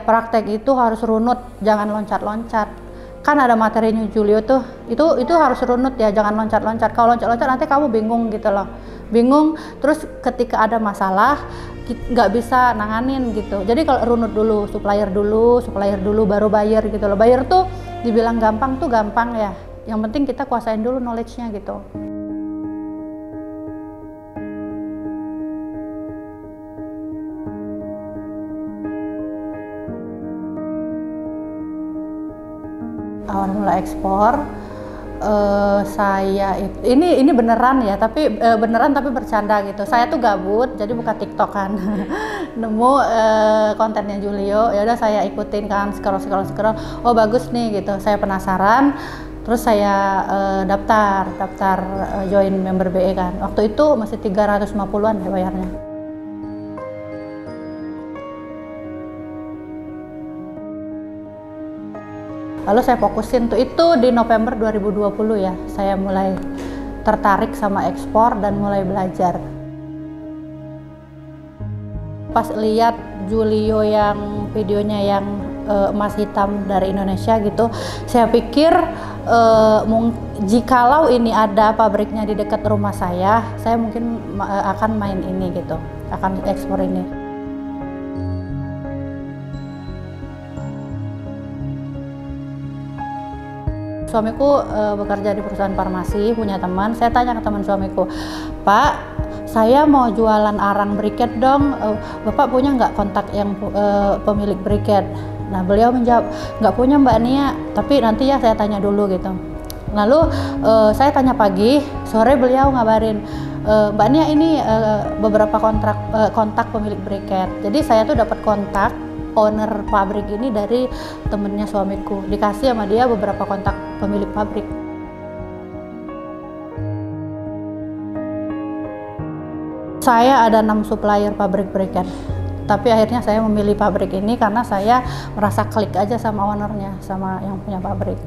Praktek itu harus runut, jangan loncat-loncat. Kan ada materinya Julio tuh, itu harus runut ya, jangan loncat-loncat. Kalau loncat-loncat nanti kamu bingung gitu loh, bingung. Terus ketika ada masalah nggak bisa nanganin gitu. Jadi kalau runut dulu, supplier dulu, baru buyer gitu loh. Buyer tuh dibilang gampang tuh gampang ya. Yang penting kita kuasain dulu knowledge-nya gitu. Awal mula ekspor, saya ini beneran ya, tapi beneran tapi bercanda gitu. Saya tuh gabut, jadi buka TikTok kan, nemu kontennya Julio, ya udah saya ikutin kan, scroll, oh bagus nih gitu. Saya penasaran, terus saya daftar join member BE kan. Waktu itu masih 350-an ya bayarnya. Lalu saya fokusin tuh, itu di November 2020 ya, saya mulai tertarik sama ekspor dan mulai belajar. Pas lihat Julio yang videonya yang emas hitam dari Indonesia gitu, saya pikir jikalau ini ada pabriknya di dekat rumah saya mungkin akan main ini gitu, akan ekspor ini. Suamiku bekerja di perusahaan farmasi, punya teman. Saya tanya ke teman suamiku, Pak, saya mau jualan arang briket dong, Bapak punya nggak kontak yang pemilik briket? Nah beliau menjawab, nggak punya Mbak Nia, tapi nanti ya saya tanya dulu gitu. Lalu saya tanya pagi, sore beliau ngabarin, Mbak Nia ini beberapa kontak pemilik briket. Jadi saya tuh dapat kontak owner pabrik ini dari temennya suamiku, dikasih sama dia beberapa kontak pemilik pabrik. Saya ada 6 supplier pabrik briket, tapi akhirnya saya memilih pabrik ini karena saya merasa klik aja sama ownernya, sama yang punya pabrik.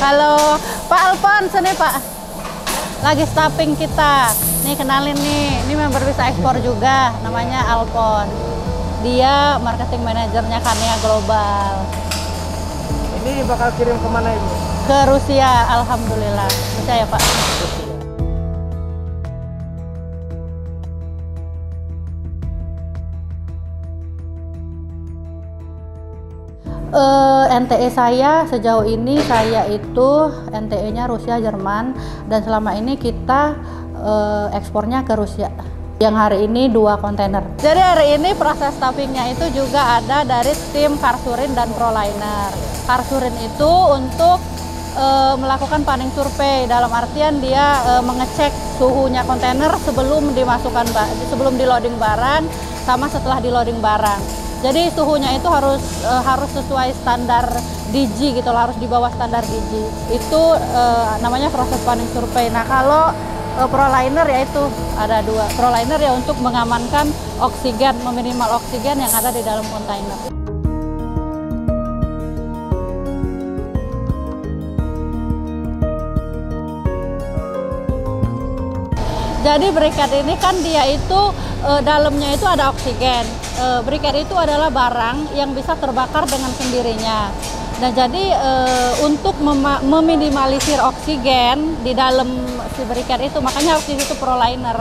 Halo Pak Alphonse nih Pak, lagi staffing kita. Nih kenalin nih, ini member bisa ekspor juga, namanya Alphonse. Dia marketing manajernya Kanea Global. Ini bakal kirim kemana Ibu? Ke Rusia, alhamdulillah. Bisa ya Pak? NTE saya sejauh ini itu NTE-nya Rusia, Jerman, dan selama ini kita ekspornya ke Rusia. Yang hari ini 2 kontainer. Jadi hari ini proses staffingnya itu juga ada dari tim Karsurin dan Proliner. Karsurin itu untuk melakukan panning survei, dalam artian dia mengecek suhunya kontainer sebelum dimasukkan, sebelum di loading barang sama setelah di loading barang. Jadi suhunya itu harus sesuai standar DG gitu, harus di bawah standar DG. Itu namanya proses panning survei. Nah kalau Proliner ya itu ada 2. Proliner ya untuk mengamankan oksigen, meminimal oksigen yang ada di dalam kontainer. Jadi briket ini kan dia itu dalamnya itu ada oksigen. Briket itu adalah barang yang bisa terbakar dengan sendirinya. Nah jadi untuk meminimalisir oksigen di dalam si briket itu, makanya harus ditutup Proliner.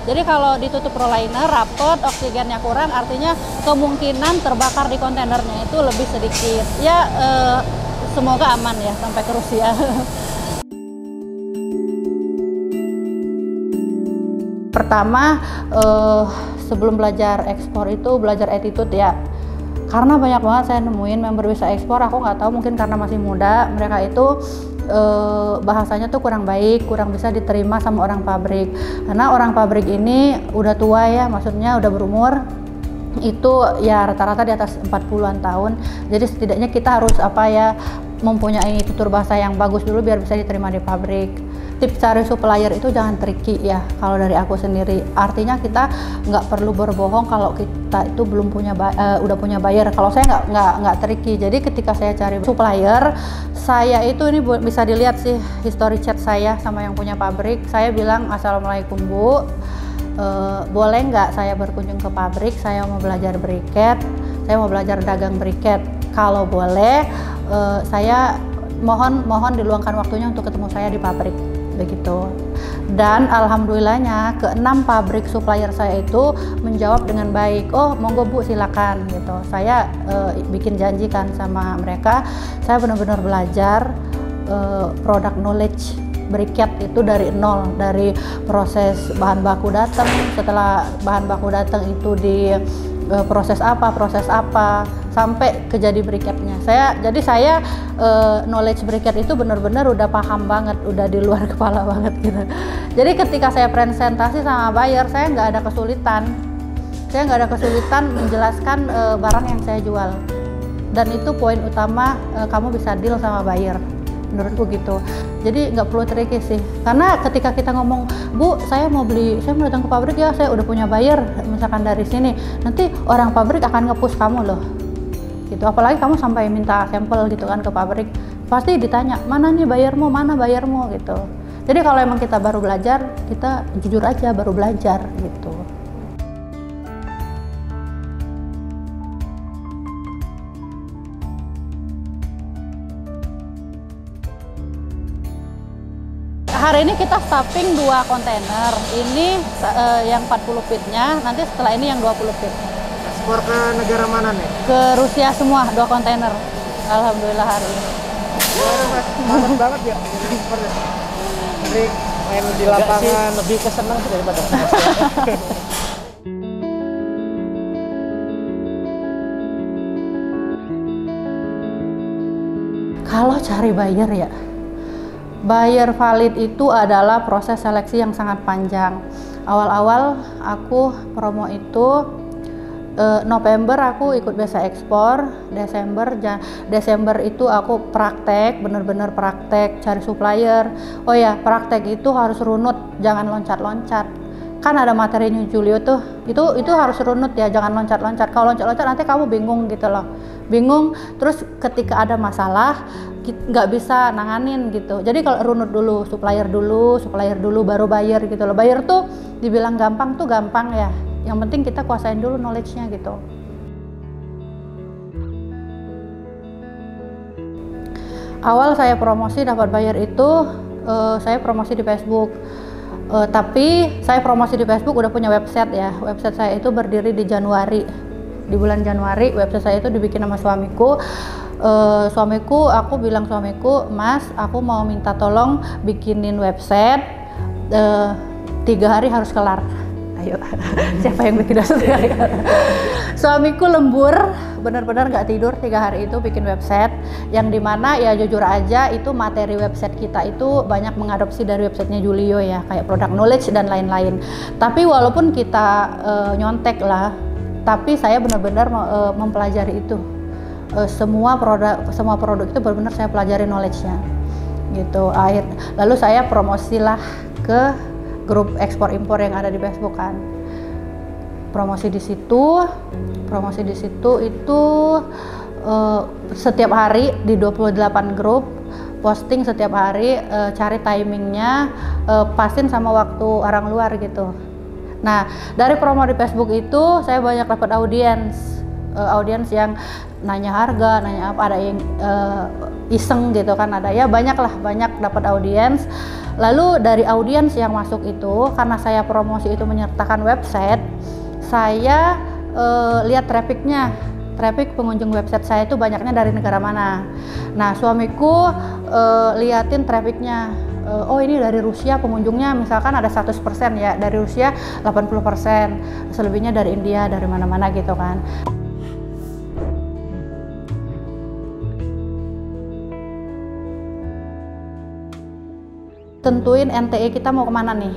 Jadi kalau ditutup Proliner rapet, oksigennya kurang, artinya kemungkinan terbakar di kontainernya itu lebih sedikit. Ya semoga aman ya sampai ke Rusia. Pertama, sebelum belajar ekspor itu belajar attitude ya. Karena banyak banget saya nemuin member bisa ekspor, aku nggak tahu mungkin karena masih muda, mereka itu bahasanya tuh kurang baik, kurang bisa diterima sama orang pabrik. Karena orang pabrik ini udah tua ya, maksudnya udah berumur, itu ya rata-rata di atas 40-an tahun. Jadi setidaknya kita harus mempunyai tutur bahasa yang bagus dulu biar bisa diterima di pabrik. tips cari supplier itu jangan tricky ya kalau dari aku sendiri. Artinya kita nggak perlu berbohong kalau kita itu belum punya udah punya buyer. Kalau saya nggak tricky. Jadi ketika saya cari supplier, saya itu ini bisa dilihat sih history chat saya sama yang punya pabrik. Saya bilang, "Assalamualaikum Bu, boleh nggak saya berkunjung ke pabrik? Saya mau belajar briket, saya mau belajar dagang briket. Kalau boleh, saya mohon diluangkan waktunya untuk ketemu saya di pabrik." Begitu. Dan alhamdulillahnya ke-6 pabrik supplier saya itu menjawab dengan baik, "Oh monggo Bu, silakan." Gitu. Saya bikin janji kan sama mereka, saya benar-benar belajar product knowledge briket itu dari nol, dari proses bahan baku datang, setelah bahan baku datang itu di proses apa sampai ke jadi briketnya. Jadi saya knowledge briket itu benar-benar udah paham banget, udah di luar kepala banget gitu. Jadi ketika saya presentasi sama buyer, saya nggak ada kesulitan menjelaskan barang yang saya jual. Dan itu poin utama, kamu bisa deal sama buyer, menurutku gitu. Jadi nggak perlu tricky sih, karena ketika kita ngomong, "Bu, saya mau datang ke pabrik ya, saya udah punya buyer misalkan dari sini," nanti orang pabrik akan nge-push kamu loh gitu. Apalagi kamu sampai minta sampel gitu kan ke pabrik, pasti ditanya, "Mana nih bayarmu, mana bayarmu?" gitu. Jadi kalau emang kita baru belajar, kita jujur aja baru belajar gitu. Hari ini kita stuffing 2 kontainer. Ini yang 40 feet-nya, nanti setelah ini yang 20 feet. Ekspor ke negara mana nih? Ke Rusia semua 2 kontainer. Alhamdulillah hari ini. Banget banget ya ekspornya. Trik main di lapangan sih, lebih kesenang sih daripada Kalau cari buyer ya, buyer valid itu adalah proses seleksi yang sangat panjang. Awal-awal aku promo itu November aku ikut biasa ekspor, Desember itu aku praktek, bener-bener praktek cari supplier. Oh ya, praktek itu harus runut, jangan loncat-loncat. Kan ada materinya Julio tuh, itu harus runut ya, jangan loncat-loncat. Kalau loncat-loncat nanti kamu bingung gitu loh. Bingung, terus ketika ada masalah nggak bisa nanganin gitu. Jadi kalau runut dulu, supplier dulu baru buyer gitu loh. Buyer tuh dibilang gampang tuh gampang ya, yang penting kita kuasain dulu knowledge-nya gitu. Awal saya promosi dapat buyer itu saya promosi di Facebook. Tapi saya promosi di Facebook udah punya website ya. Website saya itu berdiri di Januari. Di bulan Januari website saya itu dibikin sama suamiku. Aku bilang suamiku, "Mas, aku mau minta tolong bikinin website, 3 hari harus kelar." Ayo, siapa yang bikin website? Suamiku lembur, benar-benar nggak tidur 3 hari itu bikin website, yang dimana ya jujur aja itu materi website kita itu banyak mengadopsi dari websitenya Julio ya, kayak product knowledge dan lain-lain. Tapi walaupun kita nyontek lah, tapi saya benar-benar mempelajari itu. Semua produk itu benar-benar saya pelajari knowledge-nya gitu. Lalu saya promosilah ke grup ekspor impor yang ada di Facebook kan. Promosi di situ itu setiap hari di 28 grup posting setiap hari, cari timingnya, pasin sama waktu orang luar gitu. Nah, dari promo di Facebook itu saya banyak dapat audiens yang nanya harga, nanya apa, ada yang iseng gitu kan, ada ya banyak dapat audiens. Lalu dari audiens yang masuk itu, karena saya promosi itu menyertakan website, saya lihat traffic pengunjung website saya itu banyaknya dari negara mana. Nah, suamiku liatin trafficnya. Oh, ini dari Rusia pengunjungnya misalkan ada 100% ya, dari Rusia 80%, selebihnya dari India, dari mana-mana gitu kan. Tentuin NTE kita mau kemana nih.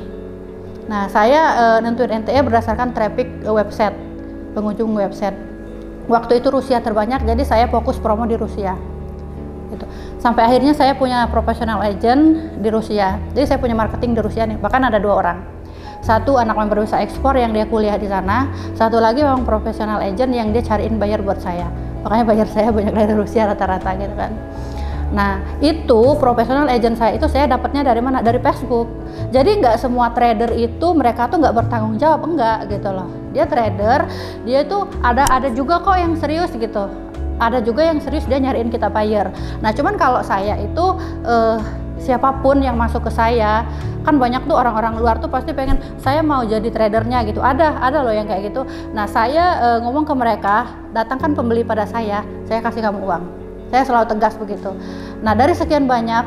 Nah, saya nentuin NTE berdasarkan traffic website, pengunjung website. Waktu itu Rusia terbanyak, jadi saya fokus promo di Rusia. Gitu. Sampai akhirnya saya punya professional agent di Rusia. Jadi saya punya marketing di Rusia nih, bahkan ada 2 orang. Satu anak member bisa ekspor yang dia kuliah di sana, satu lagi memang professional agent yang dia cariin buyer buat saya. Makanya buyer saya banyak dari Rusia rata-rata gitu kan. Nah itu professional agent saya itu saya dapatnya dari mana? Dari Facebook. Jadi nggak semua trader itu mereka tuh nggak bertanggung jawab, enggak gitu loh. Dia trader, dia tuh ada juga kok yang serius gitu. Ada juga yang serius dia nyariin kita buyer. Nah cuman kalau saya itu siapapun yang masuk ke saya, kan banyak tuh orang-orang luar tuh pasti pengen saya mau jadi tradernya gitu. Ada loh yang kayak gitu. Nah saya ngomong ke mereka, datangkan pembeli pada saya kasih kamu uang. Saya selalu tegas begitu. Nah dari sekian banyak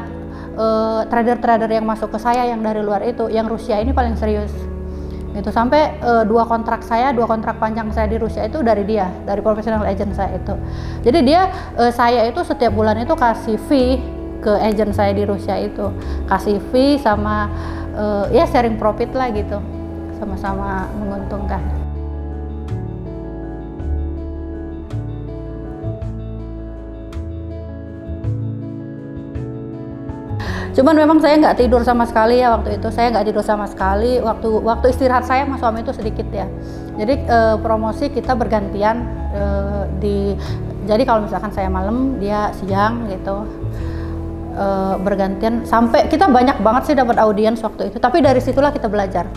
trader-trader yang masuk ke saya yang dari luar itu, yang Rusia ini paling serius gitu. Sampai 2 kontrak panjang saya di Rusia itu dari dia, dari professional agent saya itu. Jadi dia saya itu setiap bulan itu kasih fee ke agent saya di Rusia itu, kasih fee sama ya sharing profit lah gitu, sama-sama menguntungkan. Cuman memang saya nggak tidur sama sekali ya waktu itu. Saya nggak tidur sama sekali. Waktu istirahat saya sama suami itu sedikit ya. Jadi promosi kita bergantian jadi kalau misalkan saya malam, dia siang gitu. Bergantian sampai kita banyak banget sih dapat audiens waktu itu. Tapi dari situlah kita belajar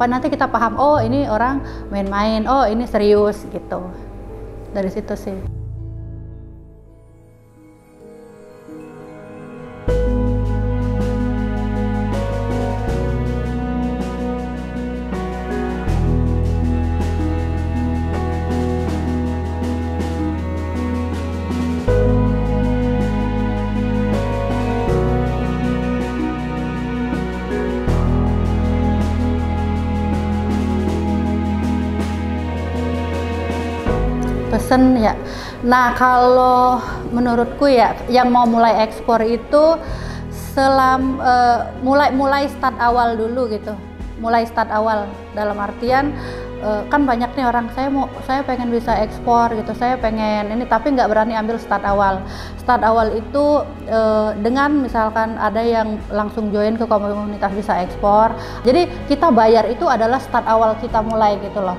nanti kita paham, oh ini orang main-main, oh ini serius gitu. Dari situ sih. Pesen ya. Nah kalau menurutku ya yang mau mulai ekspor itu mulai start awal dulu gitu. Mulai start awal dalam artian kan banyak nih orang saya pengen bisa ekspor gitu, saya pengen ini tapi nggak berani ambil start awal. Start awal itu dengan misalkan ada yang langsung join ke komunitas bisa ekspor. Jadi kita bayar itu adalah start awal kita mulai gitu loh.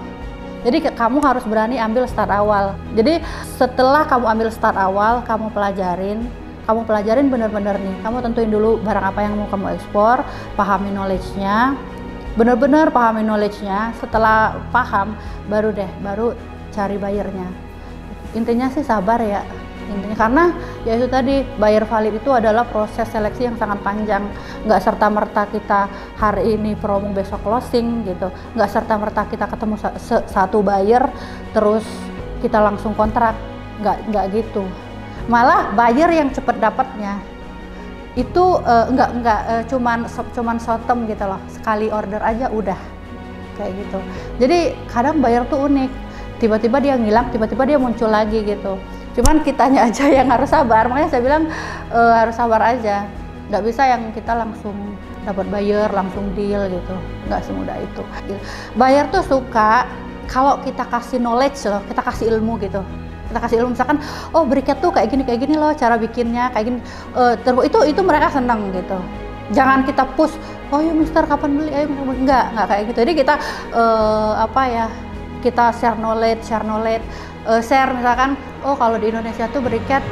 Jadi kamu harus berani ambil start awal. Jadi setelah kamu ambil start awal, kamu pelajarin bener-bener nih. Kamu tentuin dulu barang apa yang mau kamu ekspor, pahami knowledge-nya, bener-bener pahami knowledge-nya. Setelah paham, baru cari bayarnya. Intinya sih sabar ya. Intinya karena ya itu tadi, buyer valid itu adalah proses seleksi yang sangat panjang. Nggak serta-merta kita hari ini promo besok closing gitu, nggak serta-merta kita ketemu satu buyer terus kita langsung kontrak, nggak gitu. Malah buyer yang cepet dapatnya itu cuman short term gitu loh, sekali order aja udah kayak gitu. Jadi kadang buyer tuh unik, tiba-tiba dia ngilang, tiba-tiba dia muncul lagi gitu. Cuman kitanya aja yang harus sabar, makanya saya bilang harus sabar aja. Nggak bisa yang kita langsung dapat buyer, langsung deal gitu. Nggak semudah itu. Buyer tuh suka kalau kita kasih knowledge loh, kita kasih ilmu gitu. Kita kasih ilmu misalkan, oh briquette tuh kayak gini loh cara bikinnya, kayak gini. Itu mereka seneng gitu. Jangan kita push, oh ya mister kapan beli, ayo enggak kayak gitu. Jadi kita kita share knowledge, share misalkan, oh kalau di Indonesia tuh briquette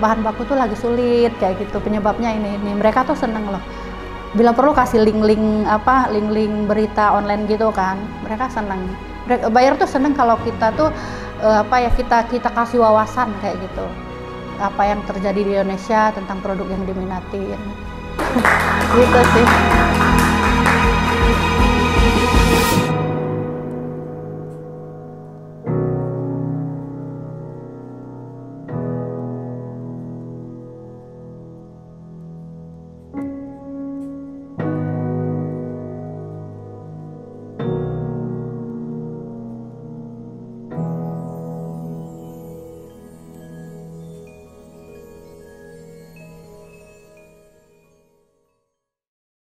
bahan baku tuh lagi sulit kayak gitu, penyebabnya ini mereka tuh seneng loh. Bila perlu kasih link-link berita online gitu kan, mereka seneng. Buyer tuh seneng kalau kita tuh kita kasih wawasan kayak gitu, apa yang terjadi di Indonesia tentang produk yang diminatin. Gitu sih.